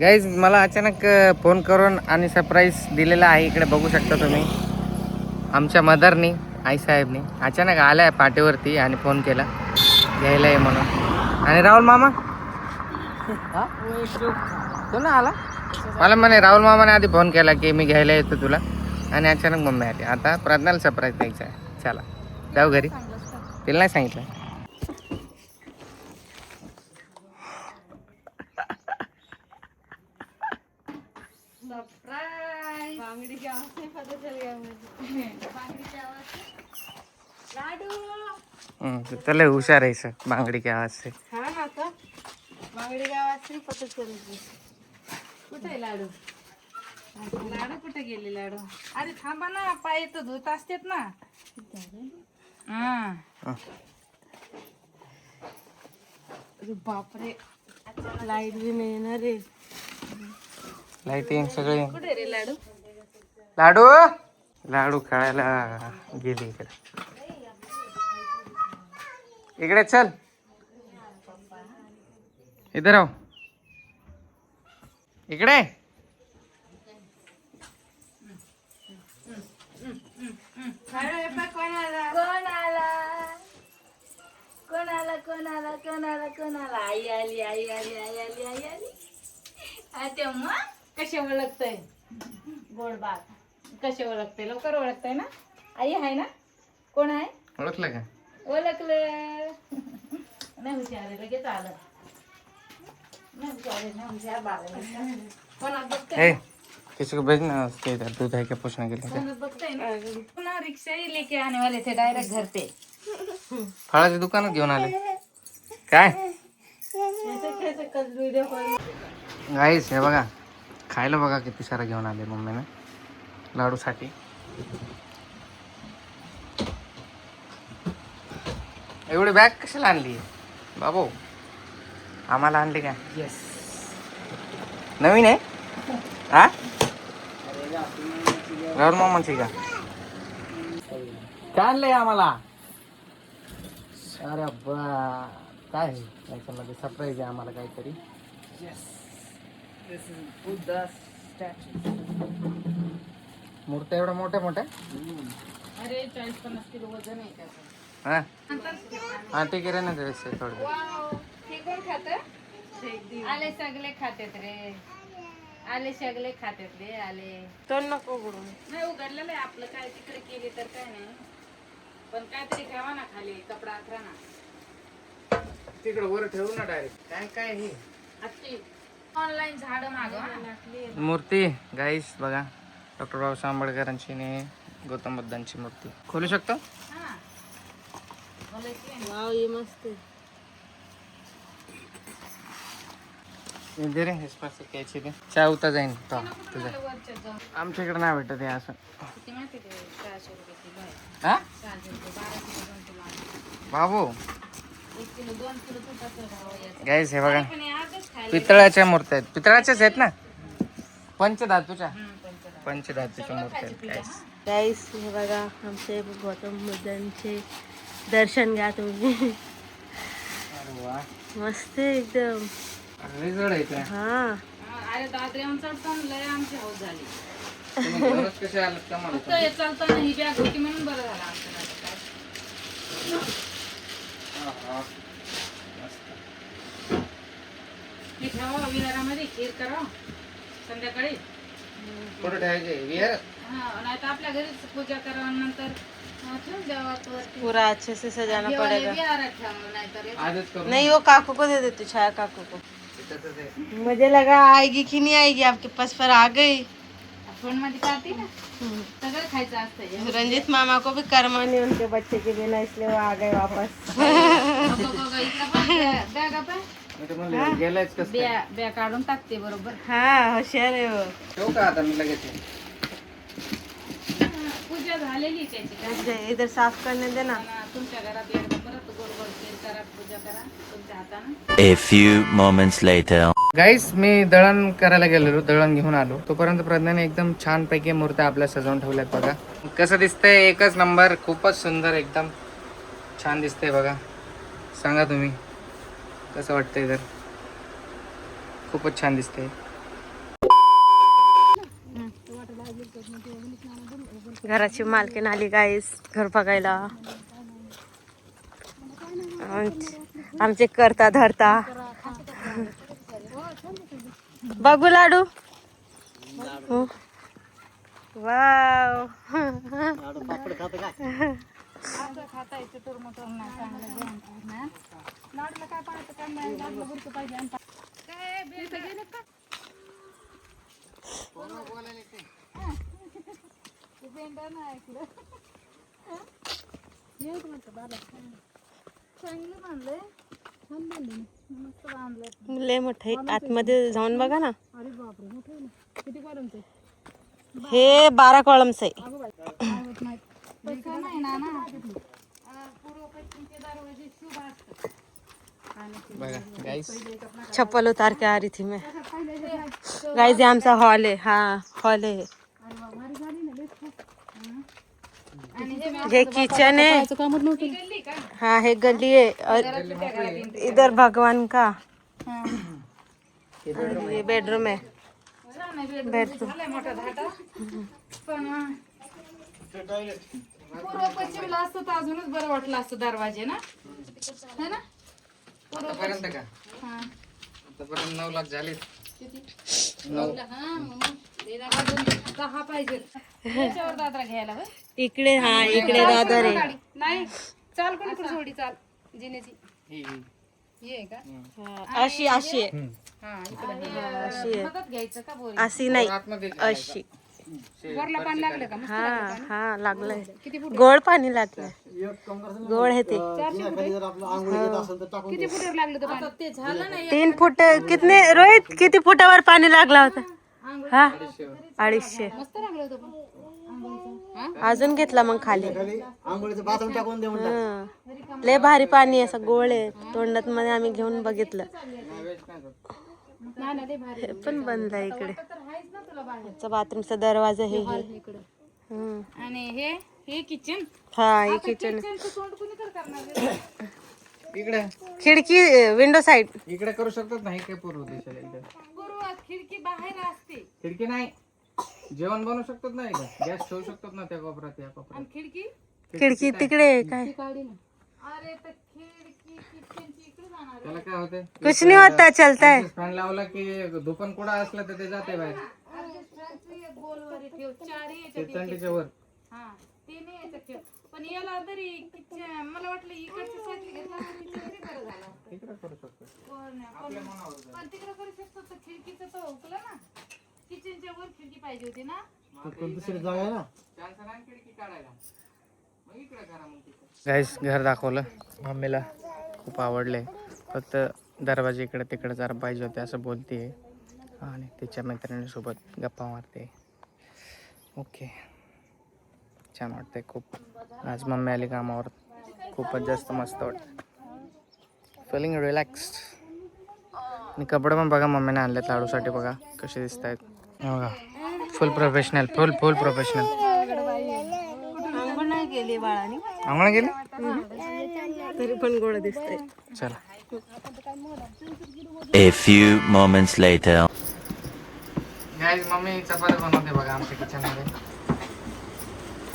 Guys मला अचानक phone करून आणि सरप्राईज दिलेला आहे. इकडे बघू शकता तुम्ही. आमच्या मदरनी आईसाहेबनी अचानक आलाय पाठीवरती आणि फोन केला घ्यायला आहे म्हणून. आणि राहुल मामा तो ना आला. मला म्हणे राहुल मामाने आधी फोन केला की मी घ्यायला येतो तुला, आणि अचानक मम्मी आली. आता प्रज्ञाला सरप्राईज द्यायचा आहे. चला जाऊ घरी. तिला नाही सांगितलं. त्याला हुशार आहे सर. बांगडी के आवाज से. हाँ ना का बांगडी गावात से पता चल. कुठे लाडू? लाडू कुठे गेले लाडू? अरे थांबा ना, पाय तर धुत असतेत ना. अरे बापरे, लाईट बी नाही ना रे. लाईटिंग सगळे. कुठे रे लाडू? लाडू लाडू खेळायला गेली इकडे. इकडे चल. इधर आओ. इकडे. कोणाला आई आली आई आली आई आली आई आली. आता मग कसे ओळखतय गोड बाग? कसे ओळखते? लवकर ओळखतय ना. आई आहे ना. कोण आहे? ओळखलं का? ओळखलं नाही. हुशार लगेच आलं. नाही हुशार बाबा. कोणात बघतोय? किसी को भेजना उसके इधर दूध है क्या पूछने के लिए. कोणात बघतोय ना. रिक्षा ही लेके आने वाले थे डायरेक्ट घर पे. फळाची दुकानात घेऊन आले काय. गाईस हे बघा, खायला बघा किती सारा घेऊन आले मम्मीने लाडूसाठी. एवढी बॅग कशाला आणली बाबू? आम्हाला आणली काय? येस. नवीन आहे हा. राहुल मामाची का? काय आणलंय आम्हाला? अरे बा, काय आहे त्याच्यामध्ये? सरप्राईज आहे आम्हाला काहीतरी. मूर्त्या एवढ्या मोठ्या मोठ्या. अरे 40-50 किलो वजन आहे त्याचं. हा हा ठीक आहे ना. थोडं हे कोण खात? आले सगळे खातेत रे. आले सगळे खातेत रे. आले तोंड नको उघडून. नाही उघडलेलं आहे आपलं. काय तिकडे केली तर काय नाही, पण काहीतरी ठेवा ना खाली. कपडा अकरा ना तिकडे वर ठेवू ना डायरेक्ट. काय काय हे ऑनलाईन झाड मागवा. मूर्ती गाईस बघा. डॉक्टर बाबासाहेब आंबेडकरांची आणि गौतम बुद्धांची मूर्ती. खोलू शकतो? वाव, ये मस्त. दे रे कैची दे. चहा उता जाईन तो तुझा. आमच्या इकडे नाही भेटत हे असं. हा बाबू. गाईस हे बघा, पितळाच्या मूर्त्या आहेत. पितळाच्याच आहेत ना. पंचधातूच्या मूर्त्या आहेत गाईस. गाईस हे बघा, आमचे गौतम बुद्धांचे दर्शन घ्या तुम्ही. अरे वा, मस्त एकदम. जड आहे ते. हा अरे दादऱ्याहून चढताना लय आमची हौस झाली. कसे आलं कमाल. चालताना ही बॅग होती म्हणून बरं झालं आमचं. हे ठेवा विहारामध्ये. खीर करा संध्याकाळी. कुठे ठेवायचे? विहार. हा, नाही तर आपल्या घरीच पूजा करा. नंतर ठेवून द्यावा. पूरा अच्छे से सजाना पड़ेगा. विहारात ठेवा. नाहीतर आजच करू. नहीं, वो काकू को दे देते, छाया काकू को. मुझे लगा आएगी कि नहीं आएगी आपके पास, पर आ गई. फोन मध्ये पाहते ना, सगळं खायचं असतं. रंजीत मामा को भी कर्मा नहीं उनके बच्चे के बिना, इसलिए वो आ गए वापस. गेलायच कस बॅग काढून टाकते बरोबर. हाँ होशियार है वो. ठेवू का आता मी लगेच? पूजा झालेली त्याची. काय इधर साफ करने देना. तुमच्या घरात एकदा परत गोड गोड खीर करा, पूजा करा तुमच्या हातानं. A few moments later. गाईस मी दळण करायला गेलेलो, दळण घेऊन आलो. तोपर्यंत प्रज्ञाने एकदम छान पैकी मूर्त्या आपल्या सजवून ठेवल्यात. बघा कसं दिसतंय. एकच नंबर. खूपच सुंदर, एकदम छान दिसतंय. बघा सांगा तुम्ही कसं वाटतंय. तर खूपच छान दिसतंय. घराची मालकीण आली गाईस घर बघायला. आमचे करता धरता बघू लाडू. वाव लय मोठे आतमध्ये जाऊन बघा ना. हे 12 कॉलम्स आहे. बघा गाईस, चप्पल उतार के आ रही थी मैं. गाइस ये आमचा हॉल आहे. हा हॉल आहे. हे किचन आहे. हाँ है गली है और इधर भगवान का ये बेडरूम है. बेडरूम पूर्व पश्चिमला असतं तर अजूनच बरं वाटलं असतं दरवाजे ना, है ना. आतापर्यंत का? हा. आतापर्यंत 9 लाख झाले. हा, मग अजून 10 पाहिजे त्याच्यावर दादरा घ्यायला. होय? इकडे. हा इकडे दादर आहे. गाडी नाही चाल कोणीकडे सोडी चाल जिनेची ही. ये का. हा, अशी अशी आहे. हा इकडे अशी आहे. हातात घ्यायचं का बोरी. अशी नाही आतमध्ये अशी. वरला पाणी लागलं का. हा हा लागलंय. गोड पाणी लागलं. गोड आहे ते. किती फुटावर लागलं तर पाणी. ते झालं नाही 3 फूट. कितने रोहित किती फुटावर पाणी लागला होता. हा 250. मस्त लागलं होतं पण. अजून घेतला मग खाली. हं. लय भारी पाणी आहे. असं गोळ आहे. तोंडात मध्ये आम्ही घेऊन बघितलं. नाही नाही भारी हे पण बंद आहे इकडे. तर आहेच ना तुला बाहेर बाथरूमचा दरवाजा हे इकडे. हं. आणि हे किचन. हा हे किचन. किचनचं तोंड कुणी तर करणार. इकडे खिडकी विंडो साइड. इकडे करू शकतात नाही काय पूर्व दिशेला. इकडे पूर्व खिडकी बाहेर असते खिडकी नाही. जेवण बनवू शकतात ना. इकडे गॅस ठेवू शकतात ना त्या कोपऱ्यात या कोपऱ्यात. आणि खिडकी खिडकी तिकडे आहे काय. काढली ना. अरे तर खिडकी किचनची इकडे जाणार. त्याला काय होते, कुछ नहीं होता चलता है. फॅन लावला की धुपण कुडा असला तर ते जाते बाहेर. गोलवर ठेव. 4 ते थंडीच्या वर. हा ते नाही याच्यात ठेव. पण याला तरी किचन मला वाटलं इकडच्या साईडला घेतला तरी बरं झालं. तिकडे करू शकतो. पण तिकडे करू शकतो तर खिडकीचं तो हुकलं ना. किचनच्या वर खिडकी पाहिजे होती ना. दुसरी जागा आहे ना. चान्स नाही खिडकी काढायला. मग इकडे करा मग तिकडे. गाईस घर दाखवलं. मम्मीला खूप आवडले. फक्त दरवाजे इकडे तिकडे जरा पाहिजे होते असं बोलते. आणि तिच्या मैत्रिणीसोबत गप्पा मारते. ओके छान वाटतंय खूप. आज मम्मी आली कामावर. खूपच जास्त मस्त वाटतं. Feeling relaxed. आणि कपडे पण बघा मम्मीने आणले लाडूसाठी. बघा कसे दिसत आहेत. बघा फुल प्रोफेशनल. फुल प्रोफेशनल. अंघोळ नाही गेली बाळाने. आम्हाला गेले तरी पण गोड दिसतंय. चला. A few moments later. Guys mummy चपाती बनवते बघा आमच्या किचन मध्ये.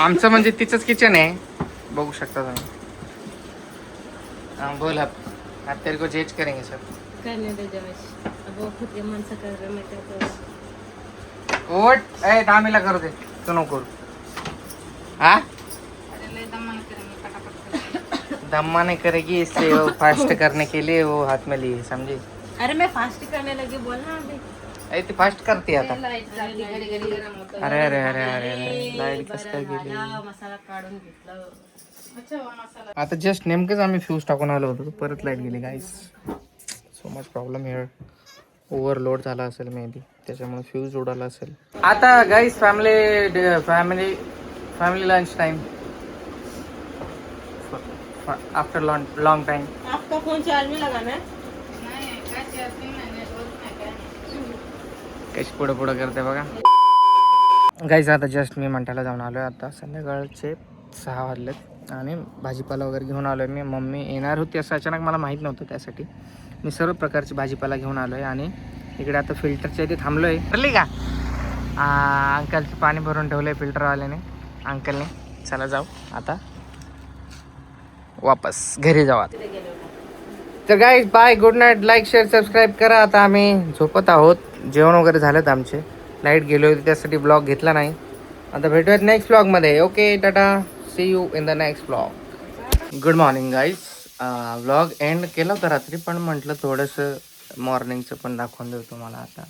आमचं म्हणजे तिचंच किचन आहे. बघू शकता तुम्ही. हाँ बोल अब तेरे को चेंज करेंगे सर. करने दे जवाश. अब वो खुद के मन से कर रहे मैं क्या करूं. ओट ए दामीला करू दे तू नको करू. हाँ अरे लय दमानं करेंगे पटापट. दम्मा नहीं करेगी इसलिए वो फास्ट करने के लिए वो हाथ में लिए समझी. अरे मैं फास्ट करने लगी बोलना अभी. अरे ती फास्ट करते आता. लाईट चालली घडी घडी गरम होतं. अरे अरे अरे अरे अरे लाईट कसं काय गेली. मसाला काढून घेतला. अच्छा वा मसाला. आता जस्ट नेमकंच आम्ही फ्यूज टाकून आलो होतो. परत लाईट गेली guys. So much problem here. Overload झाला असेल मे बी त्याच्यामुळे फ्यूज उडाला असेल. आता guys family lunch time after long time. आपका फोन चार्ज में लगाना है. नाही काय चार्जिंग नाही नेटवर्क नाही काय नाही. कशी पुढं पुढं करते बघा. गाईज आता जस्ट मी मंठाला जाऊन आलो आहे. आता संध्याकाळचे 6 वाजलेत आणि भाजीपाला वगैरे घेऊन आलो आहे मी. मम्मी येणार होती असं अचानक मला माहीत नव्हतं. त्यासाठी मी सर्व प्रकारची भाजीपाला घेऊन आलो आहे. आणि इकडे आता फिल्टरच्या इथे थांबलो आहे. ठरली का अंकलचं पाणी भरून ठेवलं आहे फिल्टरवाल्याने. अंकलने. चला जाऊ आता वापस घरी जाऊ आता. तर guys bye, good night. Like share subscribe करा. आता आम्ही झोपत आहोत. जेवण वगैरे झालेत आमचे. लाईट गेली होती त्यासाठी ब्लॉग घेतला नाही. आता भेटूयात नेक्स्ट ब्लॉगमध्ये. Okay tata, see you in the next blog. Good morning guys. Blog end केला होता रात्री, पण म्हटलं थोडंसं मॉर्निंगचं पण दाखवून देऊ तुम्हाला. आता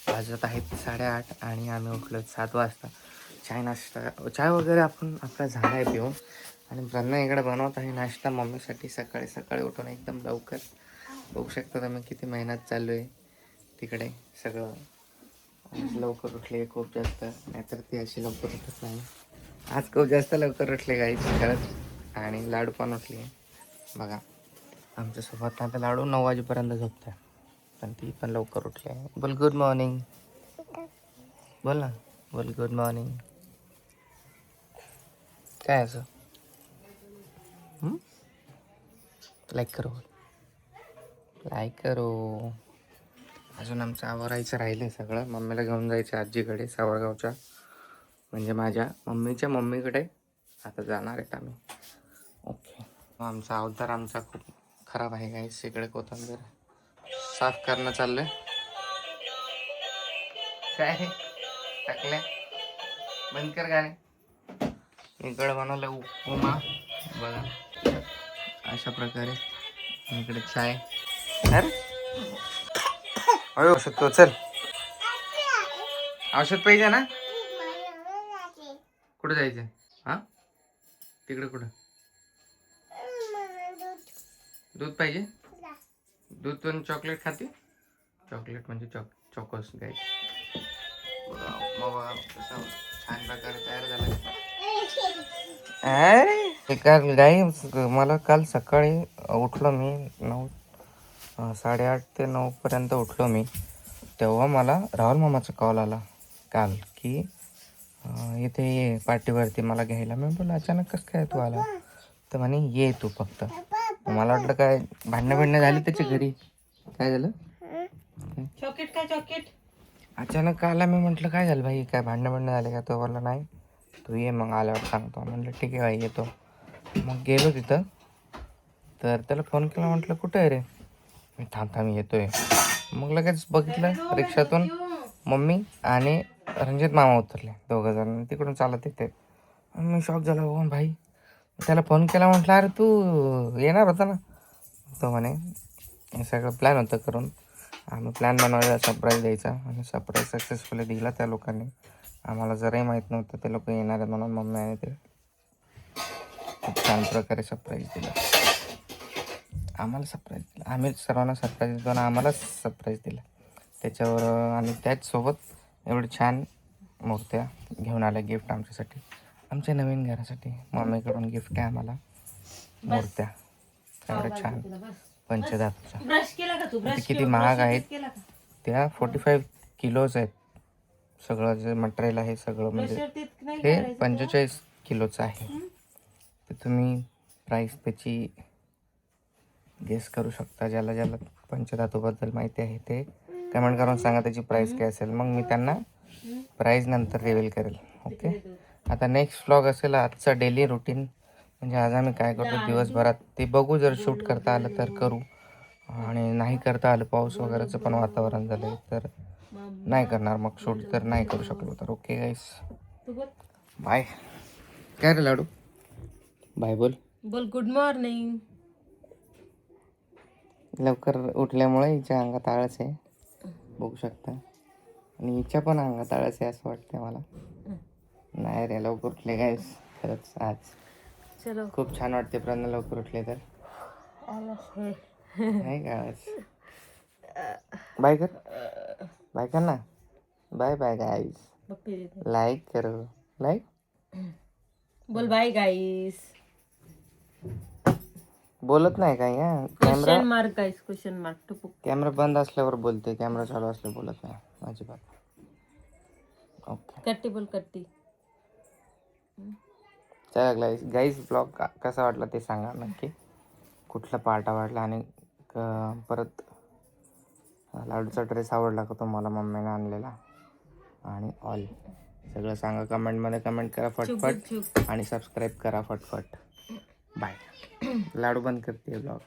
वाजत आहेत 8:30 आणि आम्ही उठलो 7 वाजता. चाय वगैरे आपण आपला झाला आहे पिऊन. आणि ब्रन्ना इकडे बनवत आहे नाश्ता मम्मीसाठी. सकाळी सकाळी उठून एकदम लवकर. बघू शकता तुम्ही किती मेहनत चालू आहे तिकडे. सगळं लवकर उठले खूप जास्त, नाहीतर ती अशी लवकर उठत नाही. आज खूप जास्त लवकर उठले गाईच खरंच. आणि लाडू पण उठली बघा आमच्यासोबत. आता लाडू 9 वाजेपर्यंत झोपते, पण ती पण लवकर उठली आहे. बोल गुड मॉर्निंग. बोल ना, बोल गुड मॉर्निंग. काय असं लाईक करो, लाईक करो. अजून आमचं आवरायचं राहिलं आहे सगळं. मम्मीला घेऊन जायचं आजीकडे, सावरगावच्या, म्हणजे माझ्या मम्मीच्या मम्मीकडे. आता जाणार आहेत आम्ही. ओके. आमचा अवतार आमचा खूप खराब आहे गाईस. इकडे कोथिंबीर साफ करणं चाललंय. काय टाकले, बंद कर गाणे. इकडे बनवलं उपमा बघा अशा प्रकारे. इकडे चाय. अरे औषध तो, चल औषध पाहिजे ना. कुठं जायचं? हा तिकडे कुठं दूध पाहिजे? दूध पण चॉकलेट खाते. चॉकलेट म्हणजे चॉकोस गाय. मग कसा छान प्रकारे तयार झाला. काल गाई मला काल सकाळी उठलो मी 8:30 ते 9 पर्यंत उठलो मी. तेव्हा मला राहुल मामाचा कॉल आला काल की इथे ये पार्टीवरती मला घ्यायला. मी बोललो अचानक कसं काय तू आला? तर म्हणे ये तू फक्त. मला वाटलं काय भांडणं झाली त्याच्या घरी. काय झालं? चॉकलेट काय चॉकलेट? अचानक आला. मी म्हटलं काय झालं भाई, काय भांडणं झाले का? तो बोलला नाही तू ये मग आल्यावर सांगतो. म्हटलं ठीक आहे भाई येतो. मग गेलो तिथं. तर त्याला फोन केला, म्हटलं कुठं आहे रे? मी थांब येतोय. मग लगेच बघितलं रिक्षातून मम्मी आणि रणजित मामा उतरले, दोघं जण तिकडून चालत येते. मी शॉक झाला हो भाई. त्याला फोन केला, म्हटलं अरे तू येणार होता ना? तो म्हणे हे सगळं प्लॅन होतं करून. आम्ही प्लॅन बनवलेला सरप्राईज द्यायचा आणि सरप्राईज सक्सेसफुली दिला त्या लोकांनी. आम्हाला जराही माहीत नव्हतं ते लोक येणार आहेत म्हणून. मम्मी आणि ते खूप छान प्रकारे सरप्राईज दिलं आम्हाला. सरप्राईज दिलं आम्ही सर्वांना सरप्राईज देतो आणि आम्हालाच सरप्राईज दिला त्याच्यावर. आणि त्याचसोबत एवढी छान मूर्त्या घेऊन आल्या गिफ्ट आमच्यासाठी, आमच्या नवीन घरासाठी. मम्मीकडून गिफ्ट आहे आम्हाला मूर्त्या एवढ्या छान पंचधातूच्या. किती महाग आहेत त्या. 45 किलोज आहेत सगळं जे मटेरियल आहे सगळं. म्हणजे हे 45 किलोचं आहे. तर तुम्ही प्राईस त्याची गेस करू शकता. ज्याला ज्याला पंचधातूबद्दल माहिती आहे ते कमेंट करून सांगा त्याची प्राईस काय असेल. मग मी त्यांना प्राईस नंतर रिव्हील करेल. ओके. आता नेक्स्ट व्लॉग असेल आजचा डेली रुटीन. म्हणजे आज आम्ही काय करतो दिवसभरात ते बघू. जर शूट करता आलं तर करू, आणि नाही करता आलं पाऊस वगैरेचं पण वातावरण झालं तर नाही करणार मग शूट. तर नाही करू शकलो तर. ओके गाईस बाय. काय रे लाडू बाय बोल. बोल गुड मॉर्निंग. लवकर उठल्यामुळे हिच्या अंगात आळस आहे बघू शकता. आणि हिच्या पण अंगात आळस आहे असं वाटतंय मला. नाही रे लवकर उठले गाईस खरंच आज. चलो खूप छान वाटते प्रज्ञा लवकर उठले तर. नाही का आळस. बाय कर, बाय कर ना. बाय बाय गाईस. लाईक करो, लाईक. बोल बाय गाईस. बोलत नाही काय हा. क्वेश्चन मार्क गाईस, क्वेश्चन मार्क. टुपुक. कॅमेरा बंद असल्यावर बोलते, कॅमेरा चालू असल्यावर बोलत नाही अजिबात. ओके कट्टी बोल कट्टी. चला गाईस ब्लॉग कसा वाटला ते सांगा नक्की. कुठला पार्ट आवडला आणि परत लाडूचा ड्रेस आवडला का तुम्हाला मम्मीने आणलेला आणि ऑल. सगळं सांगा कमेंटमध्ये, कमेंट करा फटफट आणि सबस्क्राईब करा फटफट. बाय. लाडू बंद करते ब्लॉग.